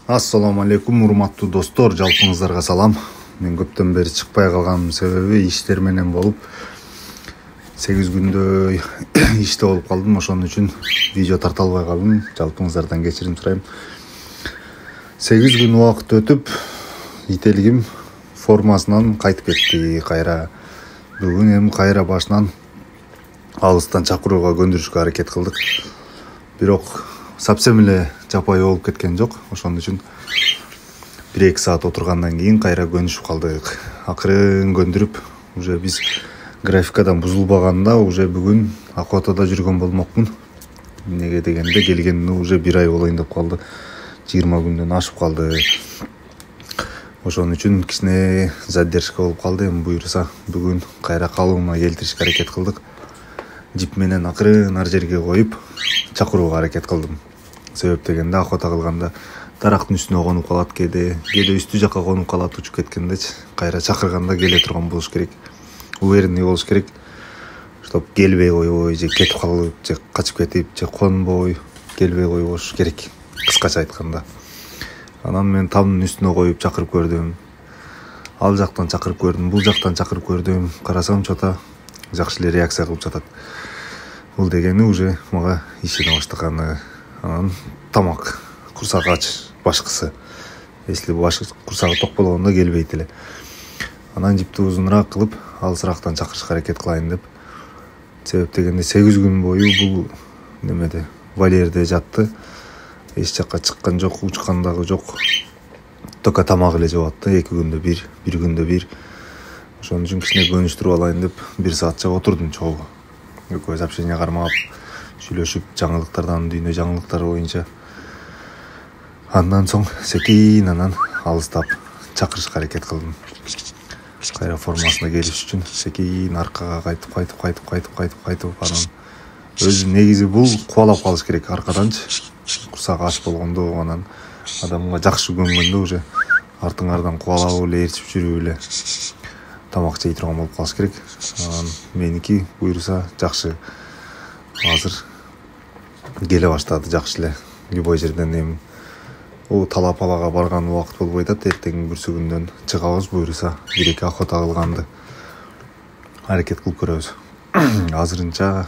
Ассаламу алейкум, урматтуу достор, жалпыңыздарга салам. Мен көптөн бери чыкпай калганымдын себеби иштер менен болуп 8 күндөй иште болуп калдым. Ошон үчүн видео тарта албай калдым. Жалпыңыздардан кечирим сурайм. 8 күн убакыт өтүп, ителигим формасынан кайтып кетти кайра. Бүгүн эми кайра башынан алыстан чакырууга көндүрүшкө аракет кылдык. Бирок совсем эле жапай болуп кеткен жок. Ошон үчүн 1-2 саат отургандан кийин кайра көнүшүп калдык. Акырын көндүрүп, уже биз графикадан бузулбаганда уже бүгүн охотада жүргөн болмокмун. Неге дегенде келгенине уже 1 ай болоюн деп калды. 20 күндөн ашып калды. Ошон үчүн кичине задержка болуп калды. Эми буюрса бүгүн кайра калыбына келтиришке аракет кылдык. Жип менен акырын ар жерге коюп чакырууга аракет кылдым. Себеп дегенде охота кылганда дарактын үстүнө конуп калат, кээде үстү жака конуп калат, учуп кеткендечи. Кайра чакырганда келе турган болуш керек. Уверенный болуш керек. Чтоб келбей койбой, же кетип калып, же качып кетип, же конбой, келбей койбош керек. Кыскача айтканда. Анан мен тамдын үстүнө коюп чакырып көрдүм. Ал жактан чакырып көрдүм, бул жактан чакырып көрдүм. Карасам чота жакшы эле реакция кылып жатат. Бул дегени уже мага ишене баштаганы. Анан тамак, курсак ач башкысы. Если курсагы ток болгондо келбейт эле. Анан жипти узунураак кылып, алысырактан чакырышка аракет кылайын деп. Себеп дегенде 8 күн бою бул немеде, вольерде жатты. Эч жакка чыккан жок, учкан дагы жок. Только тамак эле жеп атты. 2 күндө бир күндө бир. Ошон үчүн кичине көнүштүрүп алайын деп 1 саатча отурдум чогуу. Экөө сообщение кармап, сүйлөшүп, жаңылыктардан дүйнө жаңылыктары боюнча. Андан соң секин анан алыстап чакырышка аракет кылдым. Кайра формасына келиш үчүн секин аркага кайтып анан өзү негизи бул кубалап калыш керек аркаданчы. Курсагы аш болгондо анан адамга жакшы көнгөндө уже артыңардан кубалап эле ээрчип жүрүп эле тамак жей турган болуп калыш керек. Анан меники буюрса жакшы. Азыр келе баштады жакшы эле. Любой жерден эми талапалага барган убакыт болбой атат. Эртең бүрсүгүндөн чыгабыз, буюрса 1-2 охота кылганды аракет кылып көрөбүз. Азырынча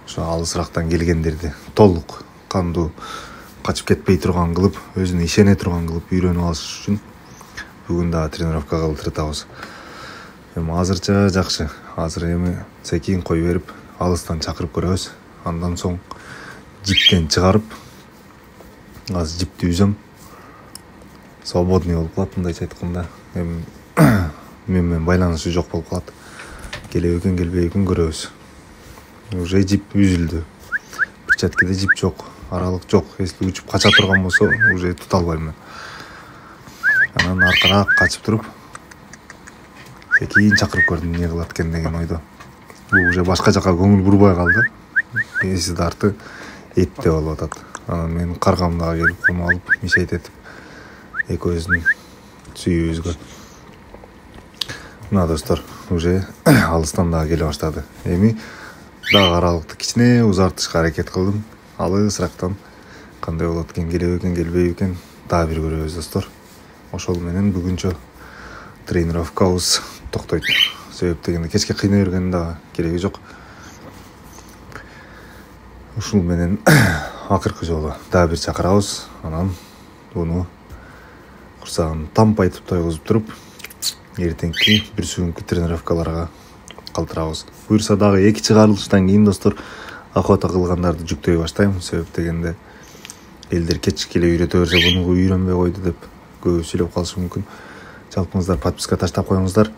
ошо алысырактан келгендерди толук кандуу качып кетпей турган кылып, өзүнө ишене турган кылып үйрөнүп алыш үчүн бүгүн дагы тренировка кылдыртабыз. Эми азырча жакшы. Азыр эми секин кой берип, алыстан чакырып көрөбүз. Андан соң жиптен чыгарып, азыр жипти үзөм. Свободный болуп калат, мындайча айтканда. Эми менен байланышы жок болуп калат. Келеби экен, келбей экен көрөбүз. Уже жип үзүлдү. Перчаткеде жип жок, аралык жок. Если учуп кача турган болсо, уже тута албайм мен. Анан аркараак качып туруп, секин чакырып көрдүм эмне кылат экен деген ойдо. Бул уже башка жака көңүл бурбай калды. Эси дарты этте болуп атат. Анан мен каргам дагы келип конуп алып, мишейт этип экөөбүздүн сүйүүбүзгө. Мына достор, уже алыстан дагы келе баштады. Эми дагы аралыкты кичине узартышка аракет кылдым. Алысырактан кандай болот экен, келеби экен, келбейби экен дагы бир көрөбүз достор. Ошол менен бүгүнчө тренировкабыз токтойт. Себеп дегенде кечке кыйнай бергенин дагы кереги жок. Ушул менен акыркы жолу дагы бир чакырабыз. Анан буну курсагын тампайтып тойгузуп туруп, эртеңки бүрсүгүнкү тренировкаларга калтырабыз. Буюрса дагы 2 чыгарылыштан кийин достор охота кылгандарды жүктөй баштайм. Себеп дегенде элдер кечке эле үйрөтө берсе, буну үйрөнбөй койду деп көбү сүйлөп калышы мүмкүн. Жалпыңыздар подписка таштап коюңуздар.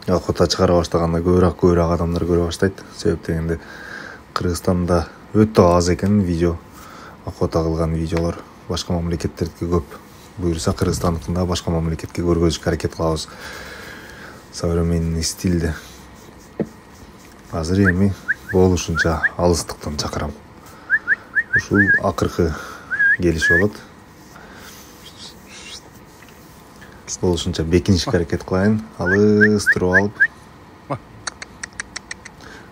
Охота чыгара баштаганда көбүрөөк адамдар көрө баштайт. Себеп дегенде Кыргызстанда өтө аз экен видео, охота кылган видеолор. Башка мамлекеттердики көп. Буюрса Кыргызстандыкында башка мамлекетке көргөзүшкө аракет кылабыз. Современный стилде. Азыр эми болушунча алыстыктан чакырам. Ушул акыркы келиш болот. Болушунча бекинишке аракет кылайын. Алыстырып алып.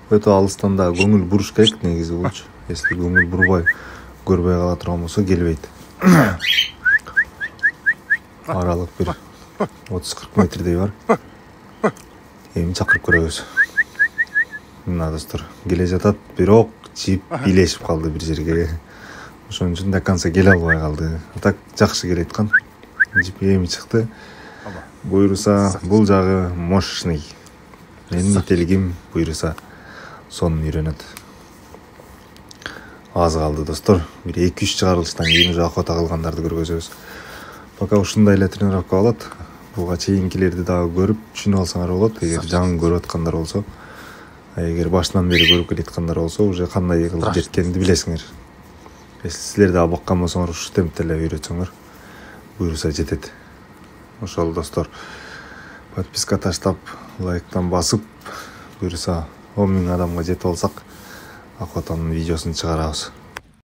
Өтө алыстан да көңүл буруш керек негизи булчу. Если көңүл бурбай, көрбөй кала турган болсо келбейт. аралык бир 30-40 метрдей бар. Эми чакырып көрөбүз. Мына достор, келе жатат, бирок жип бийлешип калды бир жерге. Ошон үчүн до конца келе албай калды. Так жакшы келе аткан. Жип эми чыкты. Буйруса бул жагы мощный. Менин ителигим буйруса сонун үйрөнөт. Аз калды достор. Бир 2-3 чыгарылыштан кийин уже охота кылгандарды көргөзөбүз. Пока ушундай эле тренировка болот. Буга чейинкилерди дагы көрүп түшүнүп алсаңар болот. Эгер жаңы көрүп аткандар болсо, эгер башынан бери көрүп келаткандар болсо, уже кандай кылып жеткенди билесиңер. Если силер да баккан болсоңор, ушу темпте эле үйрөтсөңөр, буйруса жетет. Ошол достор, подписка таштап, лайктан басып, буйруса 10 000 адамга жетип алсак, охотанын видеосун чыгарабыз.